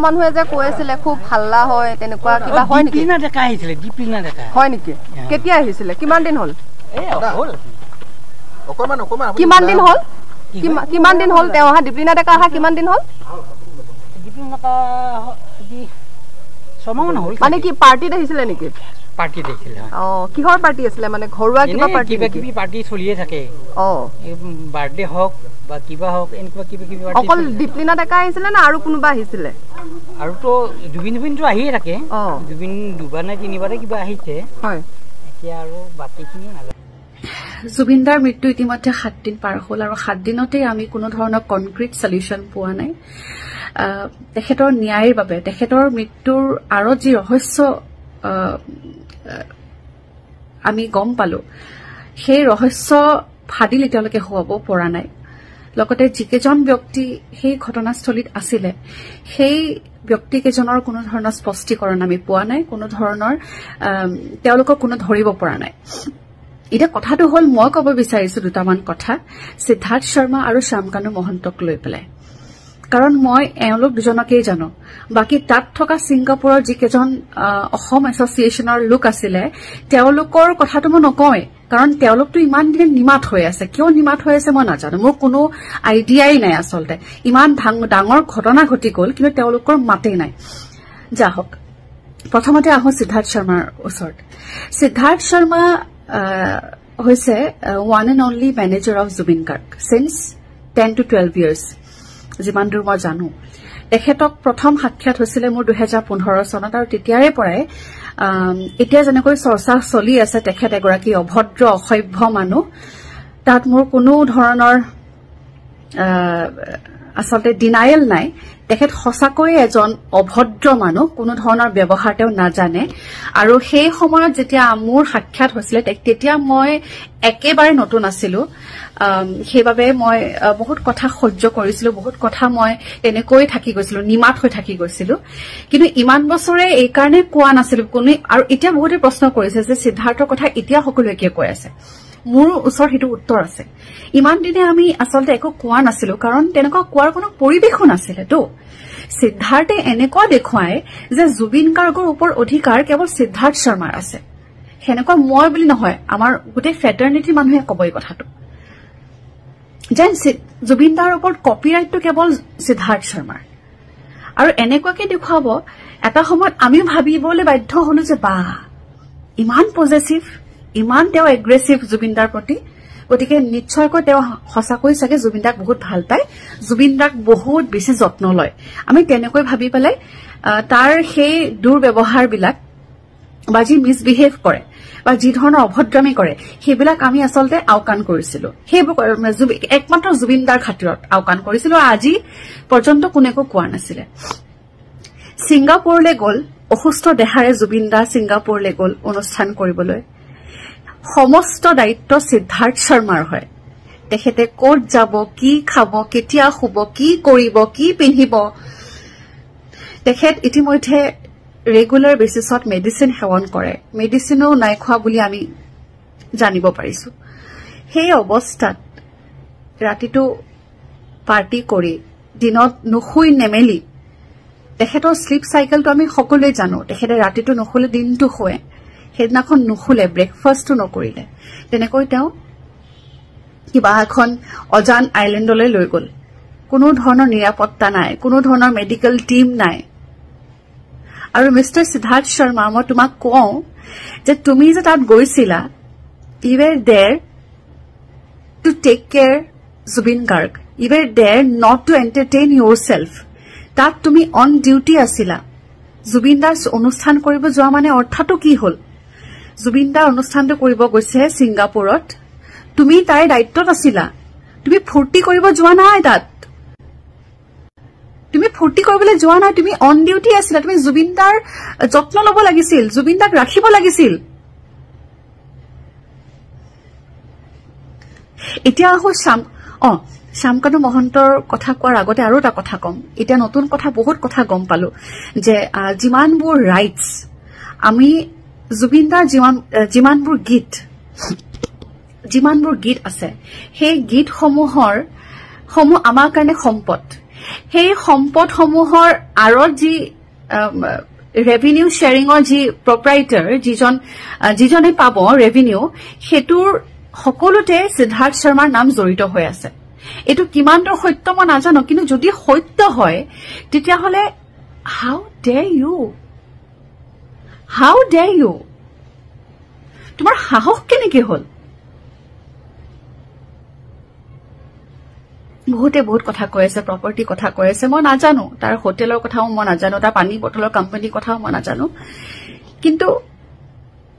মানুহে যে কৈ আছিলে খুব হাল্লা হয় তেনেকুৱা কিবা হয় নেকি? ডিপ্লিনা ডেকা আহিছিলে, ডিপ্লিনা ডেকা হয় নেকি? কেতিয়া আহিছিলে? কিমান দিন হ'ল? কিমান দিন হ'ল? কিমান দিন হ'ল তেওঁ অহা? ডিপ্লিনা ডেকা অহা কিমান দিন হ'ল? ডিপ্লিনা ডেকা 6 মাহ হ'ল। মানে কি পাৰ্টিত আহিছিলে নেকি? পাৰ্টিত আহিছিলে। কিহৰ পাৰ্টি আছিলে? মানে ঘৰুৱা কিবা পাৰ্টি? কিবা কিবি পাৰ্টি চলিয়ে থাকে। বাৰ্থডে হওক বা কিবা হওক এনেকুৱা কিবা কিবি পাৰ্টি। অকল ডিপ্লিনা ডেকা আহিছিলে না আৰু কোনোবা আহিছিলে? আৰুতো জুবিনটো আহিয়ে থাকে। জুবিন দুবাৰ নে তিনিবাৰে কিবা আহিছে। হয়, এতিয়া আৰু বাকীখিনি নাজানো। জুবিনদাৰ মৃত্যু ইতিমধ্যে 7 দিন পাৰ হ'ল আৰু 7 দিনতে আমি কোনো ধৰণৰ কনক্ৰিট সলিউশন পোৱা নাই। তেখেতৰ ন্যায়ৰ বাবে তেখেতৰ মৃত্যুৰ আঁৰত যি ৰহস্য আমি গম পালো, সেই ৰহস্য ফাদিল এতিয়ালৈকে হোৱাব পৰা নাই। লগতে যিকেইজন ব্যক্তি সেই ঘটনাস্থলীত আছিলে সেই ব্যক্তিকেইজনৰ কোনো ধৰণৰ স্পষ্টীকৰণ আমি পোৱা নাই, কোনো ধৰণৰ তেওঁলোকক কোনো ধৰিব পৰা নাই। এতিয়া কথাটো হ'ল, মই ক'ব বিচাৰিছো দুটামান কথা সিদ্ধাৰ্থ শৰ্মা আৰু শ্যামকানু মহন্তক লৈ পেলাই, কাৰণ মই এওঁলোক দুজনকেই জানো। বাকী তাত থকা ছিংগাপুৰৰ যিকেইজন অসম এছচিয়েশ্যনৰ লোক আছিলে তেওঁলোকৰ কথাটো মই নকওঁৱেই, কাৰণ তেওঁলোকতো ইমান দিনে নিমাত হৈ আছে। কিয় নিমাত হৈ আছে মই নাজানো, মোৰ কোনো আইডিয়াই নাই। আচলতে ইমান ডাঙৰ ঘটনা ঘটি গ'ল কিন্তু তেওঁলোকৰ মাতেই নাই। যা হওক, প্ৰথমতে আহো সিদ্ধাৰ্থ শৰ্মাৰ ওচৰত। সিদ্ধাৰ্থ শৰ্মা হৈছে one and only manager of Zubeen Garg since 10 to 12 years, যিমান দূৰ মই জানো। তেখেতক প্ৰথম সাক্ষাৎ হৈছিলে মোৰ 2015 চনত, আৰু তেতিয়াৰে পৰাই এতিয়া যেনেকৈ চৰ্চা চলি আছে তেখেত এগৰাকী অভদ্ৰ অসভ্য মানুহ, তাত মোৰ কোনো ধৰণৰ আচলতে ডিনায়েল নাই। তেখেত সঁচাকৈয়ে এজন অভদ্ৰ মানুহ, কোনো ধৰণৰ ব্যৱহাৰ তেওঁ নাজানে। আৰু সেই সময়ত যেতিয়া মোৰ সাক্ষাৎ হৈছিলে তেতিয়া মই একেবাৰে নতুন আছিলো, সেইবাবে মই বহুত কথা সহ্য কৰিছিলো, বহুত কথা মই তেনেকৈ থাকি গৈছিলো, নিমাত হৈ থাকি গৈছিলো। কিন্তু ইমান বছৰে এই কাৰণে কোৱা নাছিলো কোনে। আৰু এতিয়া বহুতে প্ৰশ্ন কৰিছে যে সিদ্ধাৰ্থৰ কথা এতিয়া সকলোৱে কিয় কৈ আছে। মোৰ ওচৰত সেইটো উত্তৰ আছে। ইমান দিনে আমি আচলতে একো কোৱা নাছিলো, কাৰণ তেনেকুৱা কোৱাৰ কোনো পৰিৱেশো নাছিলেতো। সিদ্ধাৰ্থে এনেকুৱা দেখুৱায় যে জুবিন গাৰ্গৰ ওপৰত অধিকাৰ কেৱল সিদ্ধাৰ্থ শৰ্মাৰ আছে। সেনেকুৱা মই বুলি নহয়, আমাৰ গোটেই ফেটাৰ্নিটিৰ মানুহে কব এই কথাটো, যেন জুবিন দাৰ ওপৰত কপিৰাইটটো কেৱল সিদ্ধাৰ্থ শৰ্মাৰ। আৰু এনেকুৱাকে দেখুৱাব, এটা সময়ত আমিও ভাবিবলৈ বাধ্য হলো যে বা ইমান পজেচিভ, ইমান তেওঁ এগ্ৰেছিভ জুবিন দাৰ প্ৰতি। গতিকে নিশ্চয়কৈ তেওঁ সঁচাকৈ চাগে জুবিন দাক বহুত ভাল পায়, জুবিন দাক বহুত বেছি যত্ন লয়। আমি তেনেকৈ ভাবি পেলাই তাৰ সেই দুৰ্ব্যৱহাৰবিলাক বা যি মিছবিহেভ কৰে বা যি ধৰণৰ অভদ্ৰামী কৰে সেইবিলাক আমি আচলতে আওকাণ কৰিছিলো। সেইবোৰ একমাত্ৰ জুবিন দাৰ খাতিৰত আওকাণ কৰিছিলো, আৰু আজি পৰ্যন্ত কোনেকো কোৱা নাছিলে। ছিংগাপুৰলৈ গ'ল, অসুস্থ দেহাৰে জুবিন দা ছিংগাপুৰলৈ গ'ল অনুষ্ঠান কৰিবলৈ। সমস্ত দায়িত্ব সিদ্ধাৰ্থ শৰ্মাৰ হয়। তেখেতে ক'ত যাব, কি খাব, কেতিয়া শুব, কি কৰিব, কি পিন্ধিব। তেখেত ইতিমধ্যে ৰেগুলাৰ বেচিছত মেডিচিন সেৱন কৰে, মেডিচিনো নাই খোৱা বুলি আমি জানিব পাৰিছো। সেই অৱস্থাত ৰাতিটো পাৰ্টি কৰি দিনত নুশুই নেমেলি, তেখেতৰ শ্লিপ চাইকেলটো আমি সকলোৱে জানো, তেখেতে ৰাতিটো নুশুলে দিনটো শুৱে, সেইদিনাখন নুশুলে, ব্ৰেকফাষ্টটো নকৰিলে। তেনেকৈ তেওঁ কিবা এখন অজান আইলেণ্ডলৈ লৈ গ'ল। কোনো ধৰণৰ নিৰাপত্তা নাই, কোনো ধৰণৰ মেডিকেল টিম নাই। আৰু মিষ্টাৰ সিদ্ধাৰ্থ শৰ্মা, মই তোমাক কওঁ যে তুমি যে তাত গৈছিলা, you were there to take care Zubeen Garg, you were there not to entertain yourself. তাত তুমি অন ডিউটি আছিলা। জুবিন দাৰ অনুষ্ঠান কৰিব যোৱা মানে অৰ্থটো কি হ'ল? জুবিন দাৰ অনুষ্ঠানটো কৰিব গৈছে ছিংগাপুৰত, তুমি তাইৰ দায়িত্বত আছিলা। তুমি ফূৰ্তি কৰিব যোৱা নাই তাত, তুমি ফূৰ্তি কৰিবলৈ যোৱা নাই, তুমি অন ডিউটি আছিলা। তুমি জুবিন দাৰ যত্ন ল'ব লাগিছিল, জুবিন দাক ৰাখিব লাগিছিল। এতিয়া আহো শ্যামকানু মহন্তৰ কথা কোৱাৰ আগতে আৰু এটা কথা কম। এতিয়া নতুন কথা, বহুত কথা গম পালো যে যিমানবোৰ ৰাইটছ আমি জুবিন দাৰ যিমানবোৰ গীত আছে, সেই গীতসমূহ আমাৰ কাৰণে সম্পদ। সেই সম্পদসমূহৰ আৰত যি ৰেভিনিউ শ্বেয়াৰিঙৰ যি প্ৰপাৰাইটাৰ যিজনে পাব ৰেভিনিউ সেটোৰ সকলোতে সিদ্ধাৰ্থ শৰ্মাৰ নাম জড়িত হৈ আছে এটো কিমান দূৰ সত্য মই নাজানো কিন্তু যদি সত্য হয় তেতিয়া হলে হাউ ডেয়াৰ ইউ তোমাৰ সাহস কেনেকৈ হল বহুতে বহুত কথা কৈ আছে প্ৰপাৰ্টি কথা কৈ আছে মই নাজানো তাৰ হোটেলৰ কথাও মই নাজানো তাৰ পানী বটলৰ কোম্পানীৰ কথাও মই নাজানো কিন্তু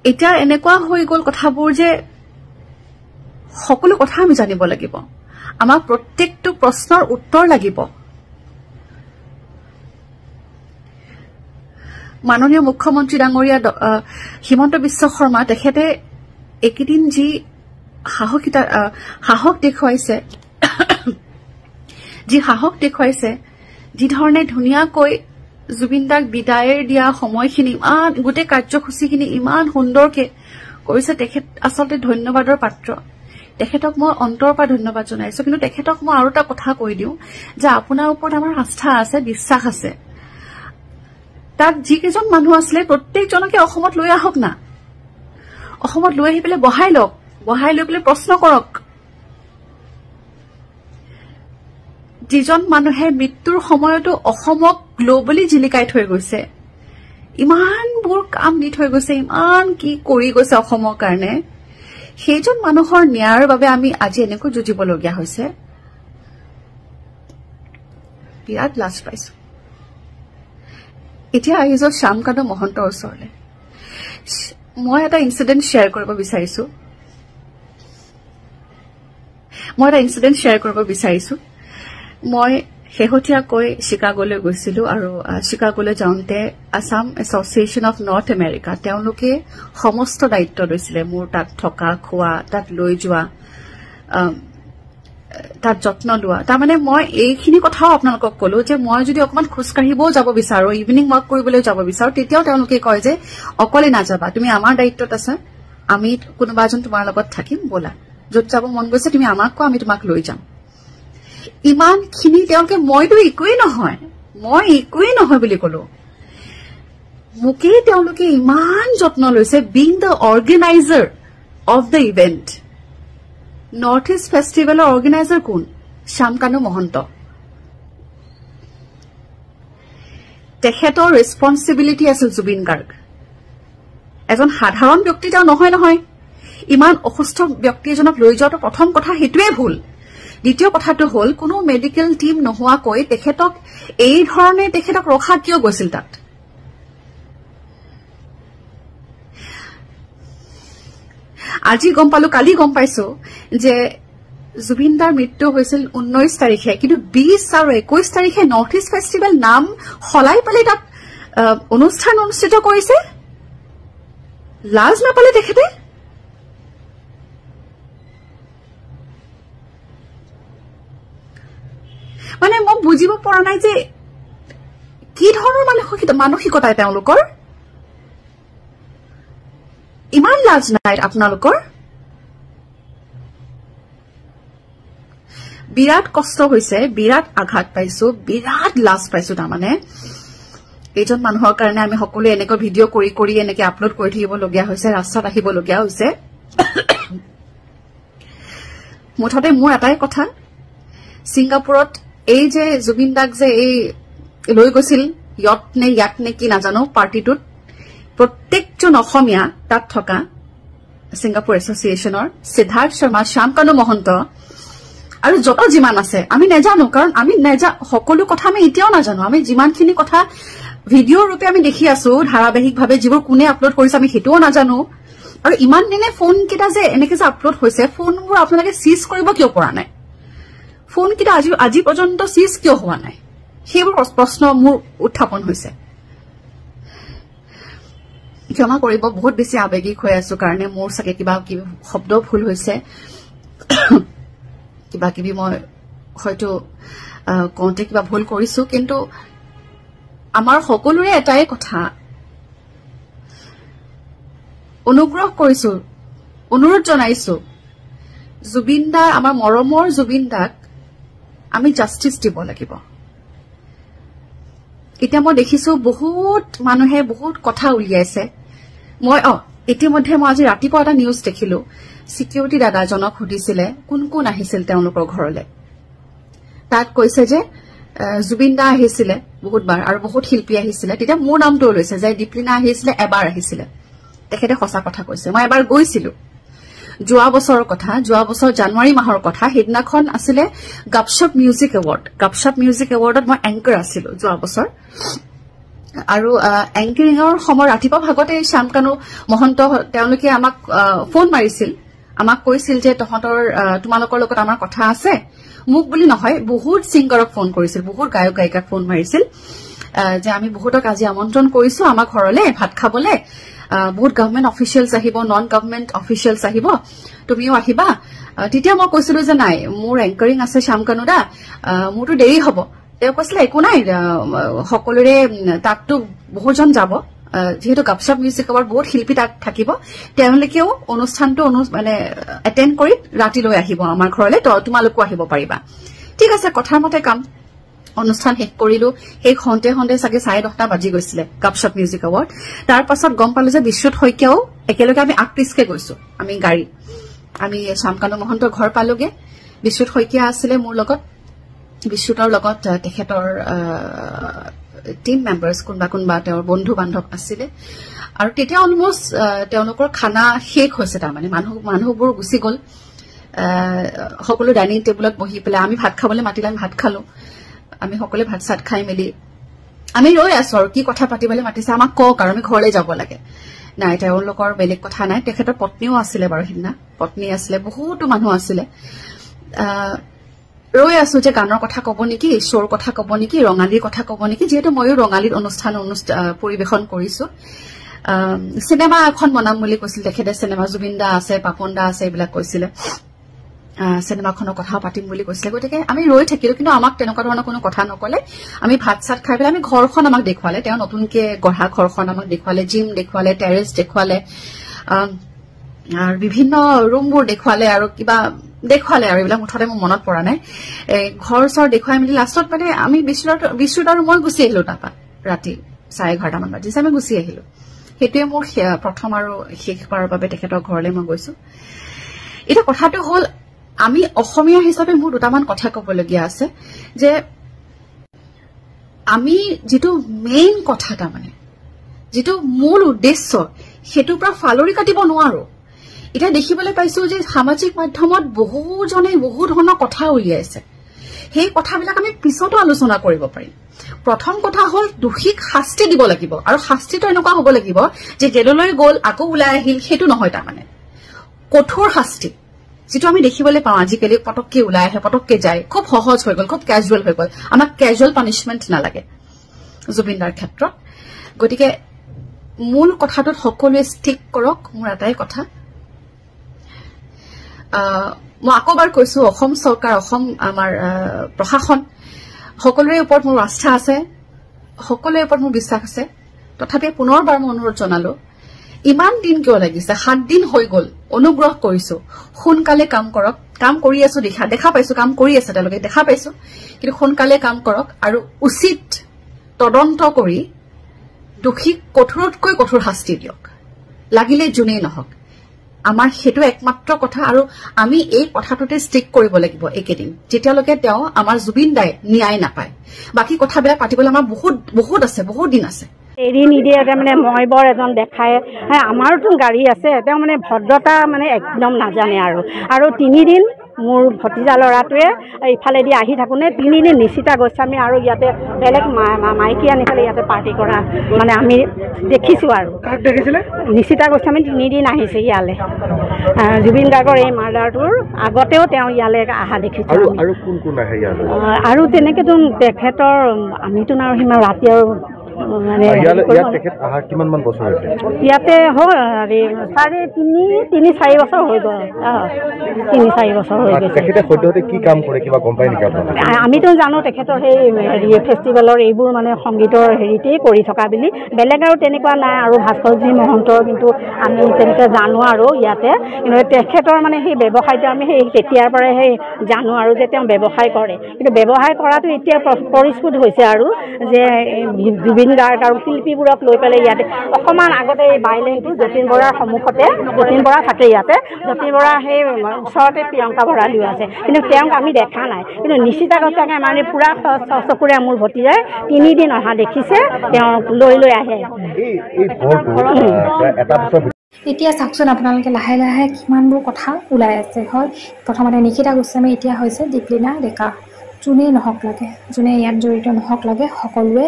এটা এনেকুৱা হৈ গল কথাবোৰ যে সকলো কথা আমি জানিব লাগিব আমাক প্ৰত্যেকটো প্ৰশ্নৰ উত্তৰ লাগিব মাননীয় মুখ্যমন্ত্ৰী ডাঙৰীয়া হিমন্ত বিশ্ব শৰ্মা তেখেতে একেদিন যি সাহস দেখুৱাইছে যি ধৰণে ধুনীয়াকৈ জুবিন দাক বিদায়েৰ দিয়া সময়খিনি ইমান গোটেই কাৰ্যসূচীখিনি ইমান সুন্দৰকে কৰিছে তেখেত আচলতে ধন্যবাদৰ পাত্ৰ তেখেতক মই অন্তৰৰ পৰা ধন্যবাদ জনাইছো কিন্তু তেখেতক মই আৰু এটা কথা কৈ দিওঁ যে আপোনাৰ ওপৰত আমাৰ আস্থা আছে বিশ্বাস আছে তাত যিকেইজন মানুহ আছিলে প্ৰত্যেকজনকে অসমত লৈ আহক না অসমত লৈ আহি পেলাই বহাই লৈ পেলাই প্ৰশ্ন কৰক যিজন মানুহে মৃত্যুৰ সময়তো অসমক গ্লোবালি জিলিকাই থৈ গৈছে ইমানবোৰ কাম দি থৈ গৈছে ইমান কি কৰি গৈছে অসমৰ কাৰণে সেইজন মানুহৰ ন্যায়ৰ বাবে আমি আজি এনেকৈ যুঁজিবলগীয়া হৈছে বিৰাট লাজ পাইছো এতিয়া আহিছো শ্যামকান্ত মহন্তৰ ওচৰলৈ মই এটা ইনসিডেন্ট শ্বেয়াৰ কৰিব বিচাৰিছো মই শেহতীয়াকৈ চিকাগোলৈ গৈছিলো আৰু চিকাগোলৈ যাওঁতে Assam association of north America তেওঁলোকে সমস্ত দায়িত্ব লৈছিলে মোৰ তাত থকা খোৱা তাত লৈ যোৱা তাত যত্ন লোৱা তাৰমানে মই এইখিনি কথাও আপোনালোকক কলো যে মই যদি অকমান খোজকাঢ়িবও যাব বিচাৰো ইভিনিং ৱাক কৰিবলৈ যাব বিচাৰো তেতিয়াও তেওঁলোকে কয় যে অকলে নাযাবা তুমি আমাৰ দায়িত্বত আছা আমি কোনোবা এজন তোমাৰ লগত থাকিম বলা য'ত যাব মন গৈছে তুমি আমাক কোৱা আমি তোমাক লৈ যাম ইমানখিনি তেওঁলোকে মইতো একোৱেই নহয় বুলি কলো মোকেই তেওঁলোকে ইমান যত্ন লৈছে being the organizer of the event North East ফেষ্টিভেলৰ অৰ্গেনাইজাৰ কোন শ্যামকানু মহন্ত তেখেতৰ ৰেছপন্সিবিলিটি আছিল জুবিন গাৰ্গ এজন সাধাৰণ ব্যক্তি তেওঁ নহয় ইমান অসুস্থ ব্যক্তি এজনক লৈ যোৱাটো প্ৰথম কথা সেইটোৱে ভুল দ্বিতীয় কথাটো হল কোনো মেডিকেল টিম নোহোৱাকৈ তেখেতক এই ধৰণে তেখেতক ৰখা কিয় গৈছিল তাত আজি গম পালো কালি গম পাইছো যে জুবিন দাৰ মৃত্যু হৈছিল 19 তাৰিখে কিন্তু 20 আৰু 21 তাৰিখে নৰ্থ ইষ্ট ফেষ্টিভেল নাম সলাই পেলাই তাত অনুষ্ঠান অনুষ্ঠিত কৰিছে লাজ নাপালে তেখেতে মানে মই বুজিব পৰা নাই যে কি ধৰণৰ মানসিকতাই তেওঁলোকৰ ইমান লাজ নাই আপোনালোকৰ বিৰাট কষ্ট হৈছে বিৰাট আঘাত পাইছো বিৰাট লাজ পাইছো তাৰমানে এইজন মানুহৰ কাৰণে আমি সকলোৱে এনেকৈ ভিডিঅ' কৰি এনেকৈ আপলোড কৰি থাকিবলগীয়া হৈছে ৰাস্তাত আহিবলগীয়া হৈছে মুঠতে মোৰ এটাই কথা ছিংগাপুৰত এই যে জুবিন দাক যে এই লৈ গৈছিল ইয়াত নে কি নাজানো পাৰ্টিটোত প্ৰত্যেকজন অসমীয়া তাত থকা ছিংগাপুৰ এছ'চিয়েশ্যনৰ সিদ্ধাৰ্থ শৰ্মা শ্যামকানু মহন্ত আৰু যত যিমান আছে আমি নাজানো কাৰণ আমি সকলো কথা আমি এতিয়াও নাজানো আমি যিমানখিনি কথা ভিডিঅ' ৰূপে আমি দেখি আছো ধাৰাবাহিকভাৱে যিবোৰ কোনে আপলোড কৰিছে আমি সেইটোও নাজানো আৰু ইমান দিনে ফোন কেইটা যে এনেকে যে আপলোড হৈছে ফোনবোৰ আপোনালোকে চিজ কৰিব কিয় পৰা নাই ফোন কেইটা আজি পৰ্যন্ত চিজ কিয় হোৱা নাই সেইবোৰ প্ৰশ্ন মোৰ উত্থাপন হৈছে ক্ষমা কৰিব বহুত বেছি আবেগিক হৈ আছো কাৰণে মোৰ চাগে কিবা শব্দ ভুল হৈছে কিবা কিবি মই হয়তো কওঁতে কিবা ভুল কৰিছো কিন্তু আমাৰ সকলোৰে এটাই কথা অনুগ্ৰহ কৰিছো অনুৰোধ জনাইছো জুবিন দা আমাৰ মৰমৰ জুবিন দাক আমি জাষ্টিস দিব লাগিব এতিয়া মই দেখিছো বহুত মানুহে বহুত কথা উলিয়াইছে মই ইতিমধ্যে মই আজি ৰাতিপুৱা এটা নিউজ দেখিলো সিকিউৰিটি দাদাজনক সুধিছিলে কোন কোন আহিছিল তেওঁলোকৰ ঘৰলে তাত কৈছে যে জুবিন দা আহিছিলে বহুতবাৰ আৰু বহুত শিল্পী আহিছিলে তেতিয়া মোৰ নামটো লৈছে যে দীপলিনা আহিছিলে এবাৰ আহিছিলে তেখেতে সঁচা কথা কৈছে মই এবাৰ গৈছিলো যোৱা বছৰৰ কথা যোৱা বছৰ জানুৱাৰী মাহৰ কথা হেদিনাখন আছিলে গাপশপ মিউজিক এৱাৰ্ডত মই এংকাৰ আছিলো যোৱা বছৰ আৰু এংকাৰিঙৰ সময় ৰাতিপুৱা ভাগতে শ্যামকানু মহন্ত তেওঁলোকে আমাক ফোন মাৰিছিল আমাক কৈছিল যে তোমালোকৰ লগত আমাৰ কথা আছে মোক বুলি নহয় বহুত সিংগাৰক ফোন কৰিছিল বহুত গায়ক গায়িকাক ফোন মাৰিছিল যে আমি বহুতক আজি আমন্ত্ৰণ কৰিছো আমাৰ ঘৰলে ভাত খাবলে বহুত গভৰ্ণমেণ্ট অফিচিয়েলছ আহিব নন গভৰ্ণমেণ্ট অফিচিয়েলছ আহিব তুমিও আহিবা তেতিয়া মই কৈছিলো যে নাই মোৰ এংকাৰিং আছে শ্যামকানু দা মোৰতো দেৰি হ'ব তেওঁ কৈছিলে একো নাই সকলোৰে তাততো বহুজন যাব যেহেতু গাপশপ মিউজিক এৱাৰ্ড বহুত শিল্পী তাত থাকিব তেওঁলোকেও অনুষ্ঠানটো মানে এটেণ্ড কৰি ৰাতিলৈ আহিব আমাৰ ঘৰলে তোমালোকো আহিব পাৰিবা ঠিক আছে কথাৰ মতে কাম অনুষ্ঠান শেষ কৰিলো সেই খন্তে চাগে 10:30 বাজি গৈছিলে গাপশপ মিউজিক এৱাৰ্ড তাৰ পাছত গম পালো যে বিশ্বত হৈকেও একেলগে আমি 38 গৈছো আমি শ্যামকানু মহন্তৰ ঘৰ পালোগে বিশ্বত হৈকে আছিলে মোৰ লগত বিশ্বতৰ লগত তেখেতৰ টিম মেম্বাৰ্স কোনবা তেওঁৰ বন্ধু বান্ধৱ আছিলে আৰু তেতিয়া অলমোষ্ট তেওঁলোকৰ খানা শেষ হৈছে তাৰমানে মানুহবোৰ গুচি গল সকলো ডাইনিং টেবুলত বহি পেলাই আমি ভাত খাবলৈ মাতিলে আমি ভাত খালো আমি সকলোৱে ভাত চাত খাই মেলি আমি ৰৈ আছো আৰু কি কথা পাতিবলৈ মাতিছে আমাক কওক আৰু আমি ঘৰলৈ যাব লাগে নাই তেওঁলোকৰ বেলেগ কথা নাই তেখেতৰ পত্নীও আছিলে বাৰু সিদিনা পত্নী আছিলে বহুতো মানুহ আছিলে ৰৈ আছো যে গানৰ কথা কব নেকি শ্বৰ কথা কব নেকি ৰঙালীৰ কথা কব নেকি যেহেতু ময়ো ৰঙালীৰ অনুষ্ঠান পৰিবেশন কৰিছো সিনেমা এখন বনাম বুলি কৈছিল তেখেতে সিনেমা জুবিন দা আছে পাপন দা আছে এইবিলাক কৈছিলে সিনেমাখনৰ কথা পাতিম বুলি কৈছিলে গতিকে আমি ৰৈ থাকিলো কিন্তু আমাক তেনেকুৱা ধৰণৰ কোনো কথা নকলে আমি ভাত চাত খাই পেলাই আমি ঘৰখন আমাক দেখুৱালে তেওঁ নতুনকে গঢ়া ঘৰখন আমাক দেখুৱালে জিম দেখুৱালে টেৰেছ দেখুৱালে আৰু বিভিন্ন ৰুমবোৰ দেখুৱালে আৰু কিবা দেখুৱালে আৰু এইবিলাক মুঠতে মোৰ মনত পৰা নাই ঘৰ চৰ দেখুৱাই মেলি লাষ্টত মানে আমি বিশ্বত আৰু মই গুচি আহিলো তাৰপা ৰাতি 11:30 মান বাজিছে আমি গুচি আহিলো সেইটোৱে মোৰ প্ৰথম আৰু শেষবাৰৰ বাবে তেখেতৰ ঘৰলৈ মই গৈছো এতিয়া কথাটো হ'ল আমি অসমীয়া হিচাপে মোৰ দুটামান কথা ক'বলগীয়া আছে যে আমি যেটো মেইন কথা তাৰমানে যেটো মূল উদ্দেশ্য হেতুৰ পৰা ফালৰি কাটিব নোৱাৰো এটা দেখিবলৈ পাইছো যে সামাজিক মাধ্যমত বহুজনে বহু ধৰণৰ কথা উলিয়াইছে সেই কথাবিলাক আমি পিছতো আলোচনা কৰিব পাৰিম প্ৰথম কথা হ'ল দুখিক শাস্তি দিব লাগিব আৰু শাস্তিটো এনেকুৱা হ'ব লাগিব যে জেললৈ গ'ল আকৌ ওলাই আহিল হেতু নহয় তাৰমানে কঠোৰ শাস্তি যেটো আমি দেখিবলৈ পাওঁ আজিকালি পটককে ওলাই আহে পটককে যায় খুব সহজ হৈ গ'ল খুব ক্যাজুয়াল হৈ গ'ল আমাক ক্যাজুয়াল পানিশমেন্ট নালাগে জুবিনদাৰ ক্ষেত্ৰত গতিকে মূল কথাটোত সকলোৱে ষ্টিক কৰক মোৰ এটাই কথা মই আকৌবাৰ কৈছো অসম চৰকাৰ অসম আমাৰ প্ৰশাসন সকলোৰে ওপৰত মোৰ আস্থা আছে সকলোৰে ওপৰত মোৰ বিশ্বাস আছে তথাপি পুনৰবাৰ মই অনুৰোধ জনালো ইমান দিন কিয় লাগিছে 7 দিন হৈ গ'ল অনুগ্ৰহ কৰিছো সোনকালে কাম কৰক কাম কৰি আছো দেখা পাইছো কাম কৰি আছে তেওঁলোকে দেখা পাইছো কিন্তু সোনকালে কাম কৰক আৰু উচিত তদন্ত কৰি দুখিক কঠোৰতকৈ কঠোৰ শাস্তি দিয়ক লাগিলে জুনেই নহক আমাৰ হেতু একমাত্ৰ কথা আৰু আমি এই কথাটোতে ষ্টিক কৰিব লাগিব একেদিন যেতিয়ালৈকে তেওঁ আমাৰ জুবিন দাই ন্যায় নাপায় বাকি কথাবিলাক পাতিবলৈ আমাৰ বহুত আছে বহুত দিন আছে এৰি নিদিয়ে মানে মই বৰ এজন দেখায় আমাৰতো গাড়ী আছে তেওঁ মানে ভদ্ৰতা মানে একদম নাজানে আৰু 3 দিন মোৰ ভতিজা ল'ৰাটোৱে ইফালেদি আহি থাকোনে 3 দিন নিশিতা গোস্বামী আৰু ইয়াতে বেলেগ মাইকী আনি পেলাই ইয়াতে পাৰ্টি কৰা মানে আমি দেখিছো আৰু কাক দেখিছিলে নিশিতা গোস্বামী 3 দিন আহিছে ইয়ালে জুবিন গাৰ্গৰ এই মাৰ্ডাৰটোৰ আগতেও তেওঁ ইয়ালে আহা দেখিছো আৰু কোন আহে ইয়ালে আৰু তেনেকেতো তেখেতৰ আমিতো না সিমান ৰাতি আৰু মানে ইয়াতে হ'ল 3-4 বছৰ হৈ গ'ল 3-4 বছৰ হৈ গৈছে আমিতো জানো তেখেতৰ সেই হেৰি ফেষ্টিভেলৰ এইবোৰ মানে সংগীতৰ হেৰিতেই কৰি থকা বুলি বেলেগ আৰু তেনেকুৱা নাই আৰু ভাস্কৰজী মহন্তৰ কিন্তু আমি তেনেকৈ জানো আৰু ইয়াতে কিন্তু তেখেতৰ মানে সেই ব্যৱসায়টো আমি সেই তেতিয়াৰ পৰাই সেই জানো আৰু যে তেওঁ ব্যৱসায় কৰে কিন্তু ব্যৱসায় কৰাটো এতিয়া পৰিস্ফুট হৈছে আৰু যে জুবিন গাৰ্গ আৰু শিল্পীবোৰক লৈ পেলাই ইয়াতে অকণমান আগতে এই বাইলেনটো যতীন বৰাৰ সন্মুখতে যতীন বৰা থাকে ইয়াতে যতীন বৰা সেই ওচৰতে প্ৰিয়ংকা ভৰালিও আছে কিন্তু তেওঁক আমি দেখা নাই কিন্তু নিশ্চিতভাৱে মানে পূৰা চকুৰে মোৰ ভতিজাই 3 দিন অহা দেখিছে তেওঁক লৈ আহে এতিয়া চাওকচোন আপোনালোকে লাহে লাহে কিমানবোৰ কথা ওলাই আছে হয় প্ৰথমতে নিকিতা গোস্বামী এতিয়া হৈছে দীপলিনা ডেকা যোনেই নহওক লাগে যোনে ইয়াত জড়িত নহওক লাগে সকলোৱে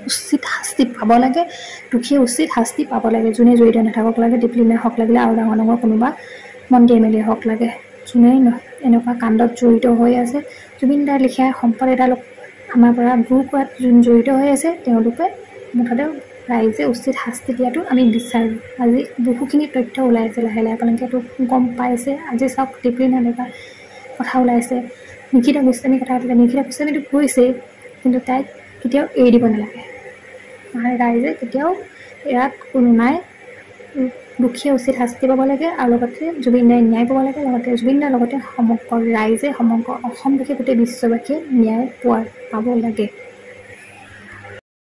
উচিত শাস্তি পাব লাগে দুখীয়ে উচিত শাস্তি পাব লাগে যোনে জড়িত নাথাকক লাগে দীপলিনা হওক লাগিলে আৰু ডাঙৰ ডাঙৰ কোনোবা মন্ত্ৰী এম এল এ হওক লাগে যোনেই এনেকুৱা কাণ্ডত জড়িত হৈ আছে জুবিন দাৰ লিখীয়া সম্পদ এডালক আমাৰ পৰা দূৰ কৰাত যোন জড়িত হৈ আছে তেওঁলোকে মুঠতে ৰাইজে উচিত শাস্তি দিয়াটো আমি বিচাৰোঁ আজি বহুখিনি তথ্য ওলাই আছে লাহে লাহে আপোনালোকেতো গম পাইছে আজি চাওক দীপলিনা ডেকা কথা ওলাইছে নিকিতা গোস্বামী কথা পাতিলে নিকিতা গোস্বামীটো কৈছেই কিন্তু তাইক কেতিয়াও এৰি দিব নালাগে মানে ৰাইজে কেতিয়াও ইয়াত কোনো নাই দুখীয়া উচিত শাস্তি পাব লাগে আৰু লগতে জুবিন দাই ন্যায় পাব লাগে লগতে জুবিন দাৰ লগতে সমগ্ৰ ৰাইজে সমগ্ৰ অসমবাসী গোটেই বিশ্ববাসীয়ে ন্যায় পাব লাগে